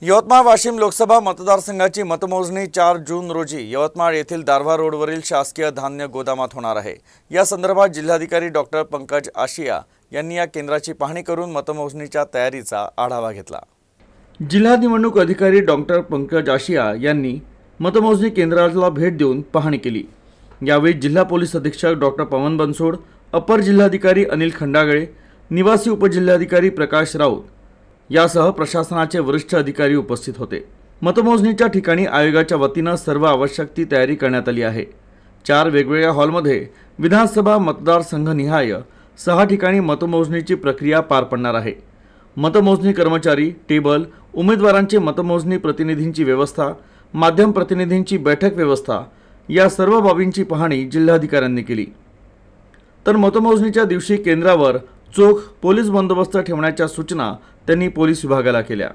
यवतमाळ वाशिम लोकसभा मतदारसंघाची मतमोजणी 4 जून रोजी यवतमाळ येथील दारव्हा रोडवरील शासकीय धान्य गोदामात होणार आहे। या संदर्भात जिल्हाधिकारी डॉक्टर पंकज आशिया यांनी या केंद्राची पाहणी करून मतमोजणीच्या तयारीचा आढावा घेतला। जिल्हा निवडणूक अधिकारी डॉक्टर पंकज आशिया यांनी मतमोजणी केंद्राला भेट देऊन पाहणी केली। यावेळी जिल्हा पोलीस अधीक्षक डॉक्टर पवन बनसोड, अपर जिल्हाधिकारी अनिल खंडागळे, निवासी उपजिल्हाधिकारी प्रकाश राऊत यासह प्रशासनाचे वरिष्ठ अधिकारी उपस्थित होते। मतमोजणीच्या ठिकाणी आयोगाच्या वतीने सर्व आवश्यक ती तयारी करण्यात आली आहे। 4 वेगवेगळ्या हॉलमध्ये विधानसभा मतदारसंघनिहाय 6 ठिकाणी मतमोजणीची प्रक्रिया पार पडणार आहे। मतमोजणी कर्मचारी, टेबल, उमेदवारांची मतमोजणी प्रतिनिधींची व्यवस्था, माध्यम प्रतिनिधींची बैठक व्यवस्था या सर्व बाबींची पाहणी जिल्हाधिकाऱ्यांनी केली। तर मतमोजणीच्या दिवशी केंद्रावर चोख पोलीस बंदोबस्त ठेवण्याच्या सूचना त्यांनी पोलीस विभागाला केल्या।